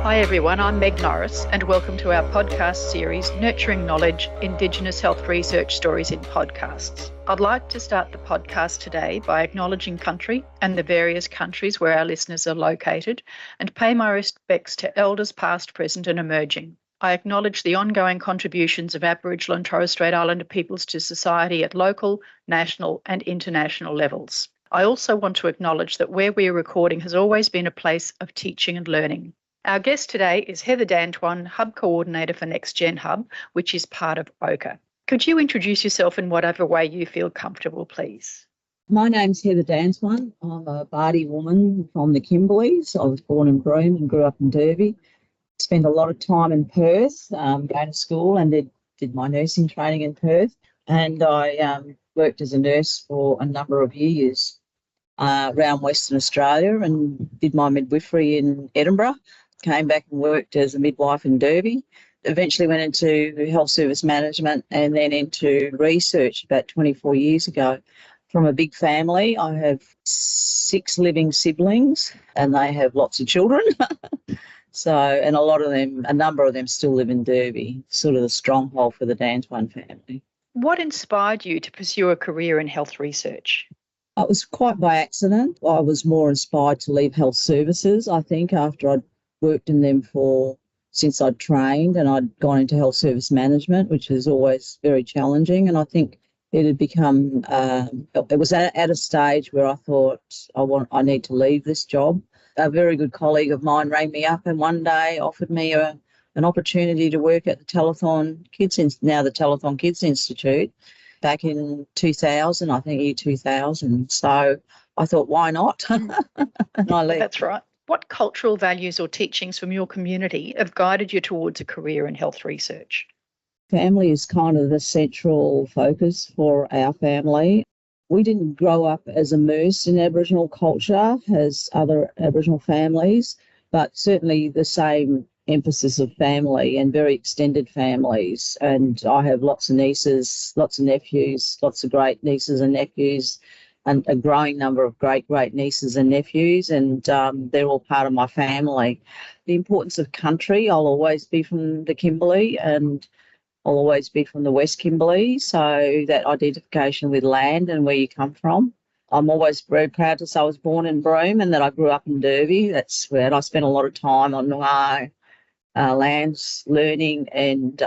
Hi everyone, I'm Meg Norris and welcome to our podcast series, Nurturing Knowledge, Indigenous Health Research Stories in Podcasts. I'd like to start the podcast today by acknowledging country and the various countries where our listeners are located and pay my respects to elders past, present and emerging. I acknowledge the ongoing contributions of Aboriginal and Torres Strait Islander peoples to society at local, national and international levels. I also want to acknowledge that where we are recording has always been a place of teaching and learning. Our guest today is Heather D'Antoine, Hub Coordinator for NextGen Hub, which is part of OCA. Could you introduce yourself in whatever way you feel comfortable, please? My name's Heather D'Antoine. I'm a Bardi woman from the Kimberleys. I was born in Broome and grew up in Derby. Spent a lot of time in Perth, going to school, and did my nursing training in Perth. And I worked as a nurse for a number of years around Western Australia and did my midwifery in Edinburgh. Came back and worked as a midwife in Derby. Eventually went into health service management and then into research about 24 years ago. From a big family, I have 6 living siblings and they have lots of children. And a number of them still live in Derby, sort of the stronghold for the D'Antoine family. What inspired you to pursue a career in health research? It was quite by accident. I was more inspired to leave health services, I think, after I'd worked in them since I'd trained, and I'd gone into health service management, which is always very challenging. And I think it had become, it was at a stage where I thought I need to leave this job. A very good colleague of mine rang me up and one day offered me an opportunity to work at the Telethon Kids Institute back in 2000, I think year 2000. So I thought, why not? And I left. That's right. What cultural values or teachings from your community have guided you towards a career in health research? Family is kind of the central focus for our family. We didn't grow up as immersed in Aboriginal culture as other Aboriginal families, but certainly the same emphasis of family and very extended families. And I have lots of nieces, lots of nephews, lots of great nieces and nephews, and a growing number of great nieces and nephews, and they're all part of my family. The importance of country, I'll always be from the Kimberley and I'll always be from the West Kimberley, so that identification with land and where you come from. I'm always very proud to say I was born in Broome and that I grew up in Derby. That's where I spent a lot of time on my lands learning and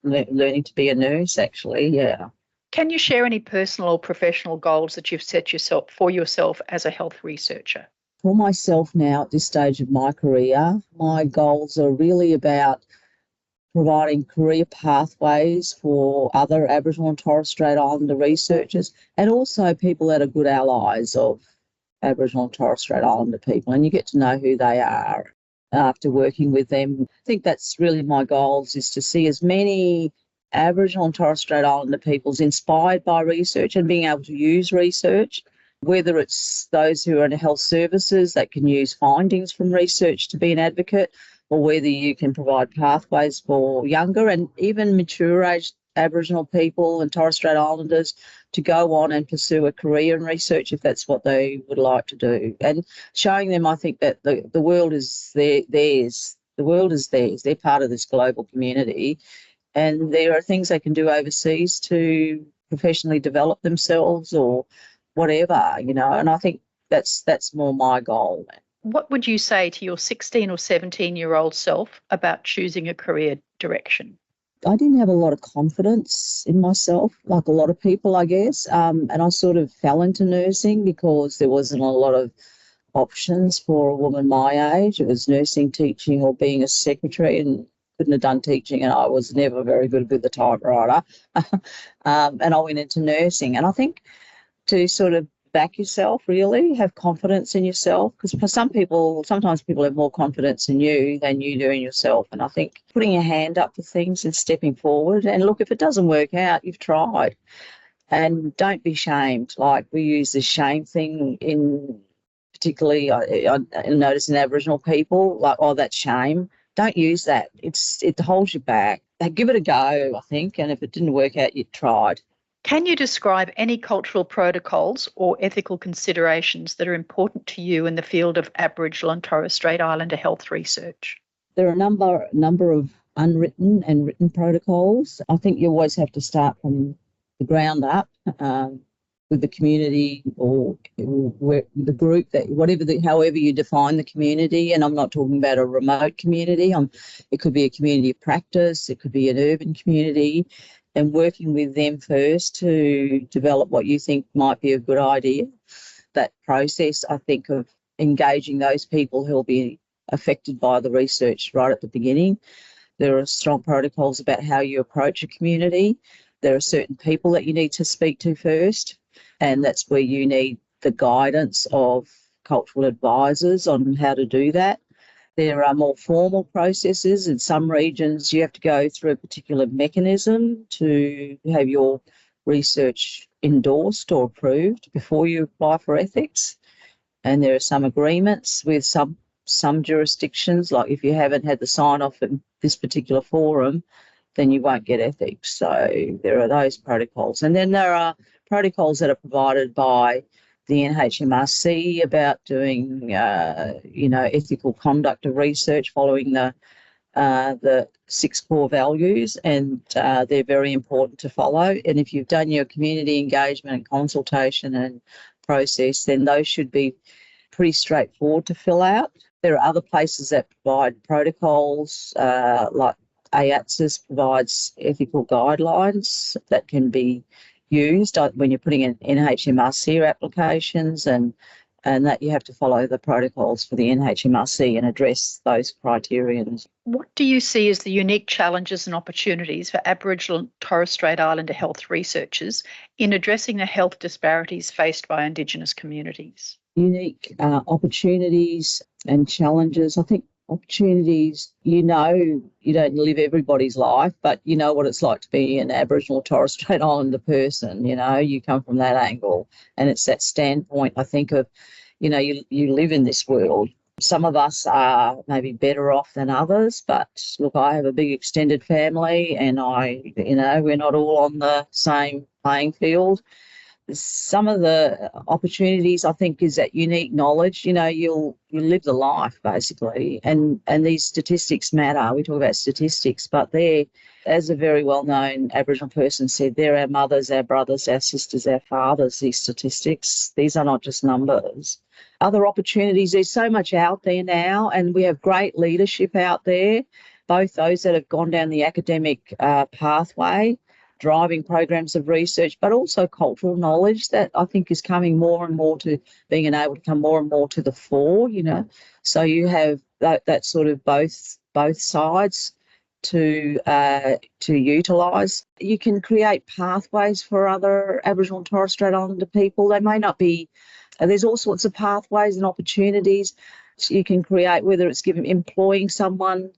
learning to be a nurse, actually, yeah. Can you share any personal or professional goals that you've set for yourself as a health researcher? For myself now, at this stage of my career, my goals are really about providing career pathways for other Aboriginal and Torres Strait Islander researchers and also people that are good allies of Aboriginal and Torres Strait Islander people, and you get to know who they are after working with them. I think that's really my goals, is to see as many Aboriginal and Torres Strait Islander peoples inspired by research and being able to use research, whether it's those who are in health services that can use findings from research to be an advocate, or whether you can provide pathways for younger and even mature age Aboriginal people and Torres Strait Islanders to go on and pursue a career in research if that's what they would like to do. And showing them, I think, that the world is theirs. The world is theirs. They're part of this global community. And there are things they can do overseas to professionally develop themselves or whatever, and I think that's more my goal. What would you say to your 16 or 17-year-old self about choosing a career direction? I didn't have a lot of confidence in myself, like a lot of people, I guess, and I sort of fell into nursing because there wasn't a lot of options for a woman my age. It was nursing, teaching or being a secretary, and couldn't have done teaching, and I was never very good with the typewriter. And I went into nursing. And I think to sort of back yourself, really, have confidence in yourself, because for sometimes people have more confidence in you than you do in yourself. And I think putting your hand up for things and stepping forward, and look, if it doesn't work out, you've tried. And don't be shamed. Like, we use this shame thing particularly I notice in Aboriginal people, like, oh, that's shame. Don't use that. It holds you back. Give it a go, I think, and if it didn't work out, you tried. Can you describe any cultural protocols or ethical considerations that are important to you in the field of Aboriginal and Torres Strait Islander health research? There are a number of unwritten and written protocols. I think you always have to start from the ground up with the community or the group, however you define the community. And I'm not talking about a remote community. It could be a community of practice. It could be an urban community, and working with them first to develop what you think might be a good idea. That process, I think, of engaging those people who will be affected by the research right at the beginning. There are strong protocols about how you approach a community. There are certain people that you need to speak to first, and that's where you need the guidance of cultural advisors on how to do that. There are more formal processes. In some regions, you have to go through a particular mechanism to have your research endorsed or approved before you apply for ethics. And there are some agreements with some jurisdictions, like if you haven't had the sign-off in this particular forum, then you won't get ethics. So there are those protocols. And then there are protocols that are provided by the NHMRC about doing, ethical conduct of research following the 6 core values, and they're very important to follow. And if you've done your community engagement and consultation and process, then those should be pretty straightforward to fill out. There are other places that provide protocols, like AATSIS provides ethical guidelines that can be used when you're putting in NHMRC applications, and that you have to follow the protocols for the NHMRC and address those criterions. What do you see as the unique challenges and opportunities for Aboriginal and Torres Strait Islander health researchers in addressing the health disparities faced by Indigenous communities? Unique opportunities and challenges. I think opportunities, you don't live everybody's life, but you know what it's like to be an Aboriginal Torres Strait Islander person. You come from that angle, and it's that standpoint, I think, of, you live in this world. Some of us are maybe better off than others, but look, I have a big extended family, and we're not all on the same playing field. Some of the opportunities, I think, is that unique knowledge. You live the life, basically, and these statistics matter. We talk about statistics, but they're, as a very well-known Aboriginal person said, they're our mothers, our brothers, our sisters, our fathers, these statistics. These are not just numbers. Other opportunities, there's so much out there now, and we have great leadership out there, both those that have gone down the academic pathway, driving programs of research, but also cultural knowledge that I think is coming more and more to being able to come more and more to the fore, So you have that sort of both sides to utilise. You can create pathways for other Aboriginal and Torres Strait Islander people. They may not be, there's all sorts of pathways and opportunities you can create, whether it's employing someone,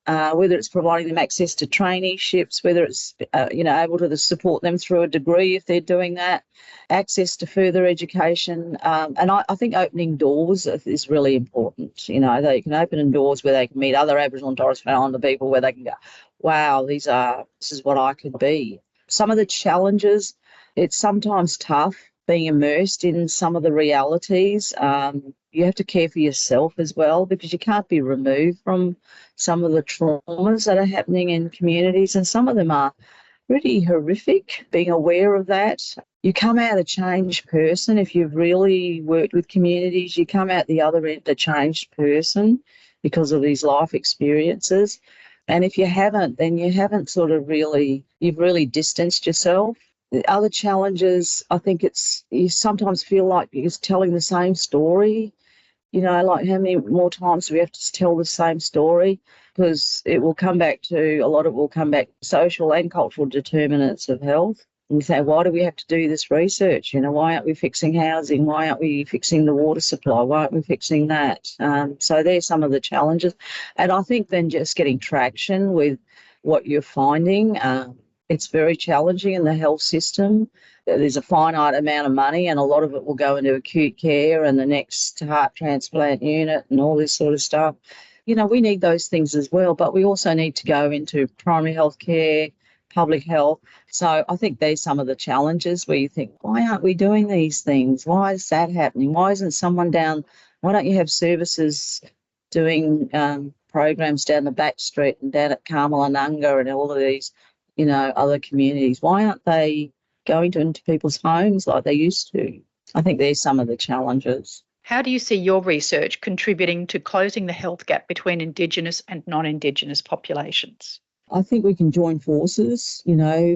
whether it's providing them access to traineeships, whether it's, able to support them through a degree if they're doing that, access to further education. And I think opening doors is really important. They can open doors where they can meet other Aboriginal and Torres Strait Islander people, where they can go, wow, this is what I could be. Some of the challenges, it's sometimes tough being immersed in some of the realities. You have to care for yourself as well, because you can't be removed from some of the traumas that are happening in communities, and some of them are pretty horrific. Being aware of that, you come out a changed person. If you've really worked with communities, you come out the other end a changed person because of these life experiences. And if you haven't, then you haven't you've really distanced yourself. The other challenges, I think you sometimes feel like you're just telling the same story. Like how many more times do we have to tell the same story? Because a lot of it will come back social and cultural determinants of health. And you say, why do we have to do this research? Why aren't we fixing housing? Why aren't we fixing the water supply? Why aren't we fixing that? So there's some of the challenges. And I think then just getting traction with what you're finding, it's very challenging in the health system. There's a finite amount of money, and a lot of it will go into acute care and the next heart transplant unit and all this sort of stuff. We need those things as well, but we also need to go into primary health care, public health. So I think there's some of the challenges where you think, why aren't we doing these things? Why is that happening? Why isn't someone down? Why don't you have services doing programs down the back street and down at Carmelanunga and all of these, other communities. Why aren't they going into people's homes like they used to? I think there's some of the challenges. How do you see your research contributing to closing the health gap between Indigenous and non-Indigenous populations? I think we can join forces,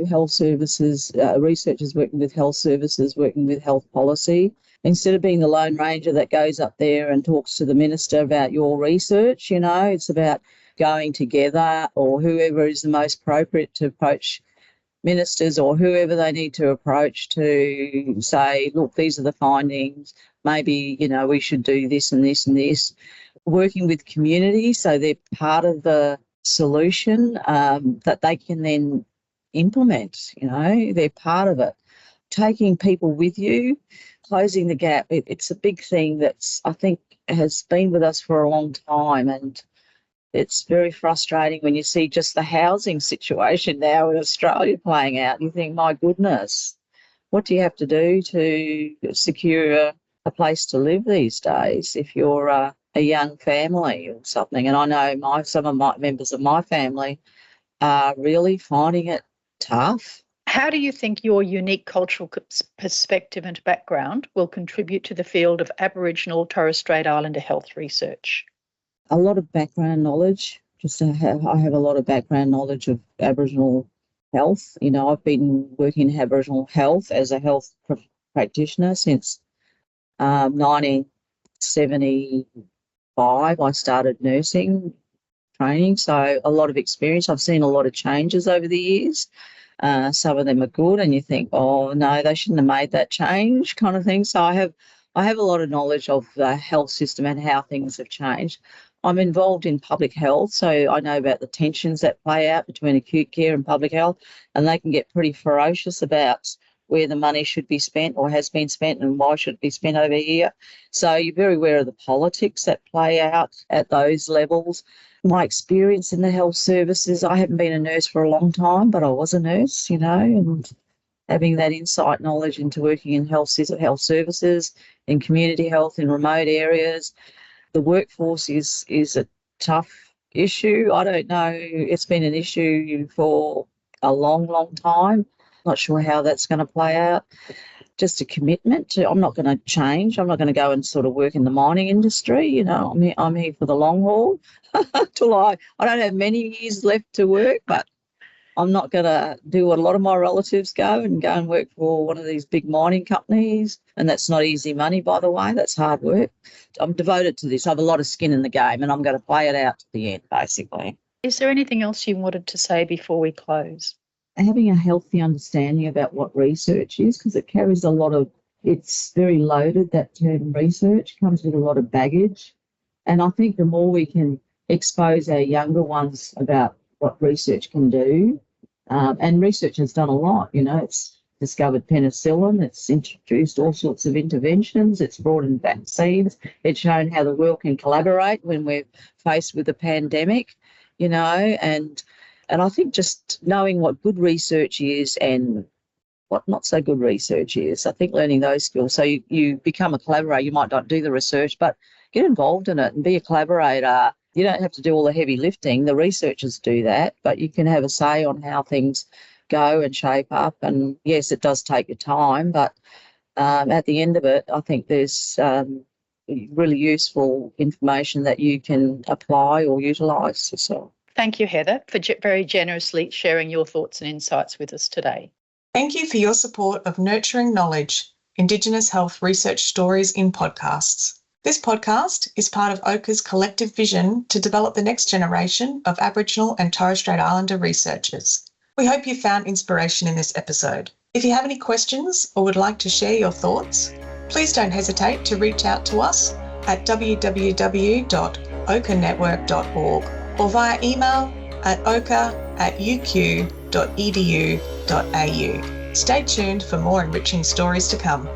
health services, researchers working with health services, working with health policy. Instead of being the Lone Ranger that goes up there and talks to the minister about your research, it's about going together, or whoever is the most appropriate to approach ministers or whoever they need to approach to say, look, these are the findings. Maybe, we should do this and this and this. Working with community so they're part of the solution that they can then implement, they're part of it. Taking people with you, closing the gap, it's a big thing that's, I think, has been with us for a long time, and it's very frustrating when you see just the housing situation now in Australia playing out. You think, my goodness, what do you have to do to secure a place to live these days if you're a young family or something? And I know some of my members of my family are really finding it tough. How do you think your unique cultural perspective and background will contribute to the field of Aboriginal Torres Strait Islander health research? A lot of background knowledge. I have a lot of background knowledge of Aboriginal health. I've been working in Aboriginal health as a health practitioner since 1975. I started nursing training, so a lot of experience. I've seen a lot of changes over the years. Some of them are good, and you think, oh no, they shouldn't have made that change, kind of thing. So I have a lot of knowledge of the health system and how things have changed. I'm involved in public health, so I know about the tensions that play out between acute care and public health, and they can get pretty ferocious about where the money should be spent or has been spent and why should it be spent over here. So you're very aware of the politics that play out at those levels. My experience in the health services, I haven't been a nurse for a long time, but I was a nurse, and having that insight knowledge into working in health services, in community health, in remote areas. The workforce is a tough issue. I don't know. It's been an issue for a long, long time. Not sure how that's going to play out. Just a commitment to, I'm not going to change. I'm not going to go and sort of work in the mining industry. I'm here for the long haul. Till I don't have many years left to work, but I'm not going to do what a lot of my relatives go and work for one of these big mining companies. And that's not easy money, by the way. That's hard work. I'm devoted to this. I have a lot of skin in the game, and I'm going to play it out to the end, basically. Is there anything else you wanted to say before we close? Having a healthy understanding about what research is, because it carries it's very loaded, that term research comes with a lot of baggage. And I think the more we can expose our younger ones about what research can do, and research has done a lot, it's discovered penicillin, it's introduced all sorts of interventions, it's brought in vaccines, it's shown how the world can collaborate when we're faced with a pandemic, and I think just knowing what good research is and what not so good research is, I think learning those skills. So you become a collaborator. You might not do the research, but get involved in it and be a collaborator. You don't have to do all the heavy lifting. The researchers do that, but you can have a say on how things go and shape up. And yes, it does take your time, but at the end of it, I think there's really useful information that you can apply or utilise yourself. Thank you, Heather, for very generously sharing your thoughts and insights with us today. Thank you for your support of Nurturing Knowledge, Indigenous Health Research Stories in Podcasts. This podcast is part of OCA's collective vision to develop the next generation of Aboriginal and Torres Strait Islander researchers. We hope you found inspiration in this episode. If you have any questions or would like to share your thoughts, please don't hesitate to reach out to us at www.ocanetwork.org or via email at oca@uq.edu.au. Stay tuned for more enriching stories to come.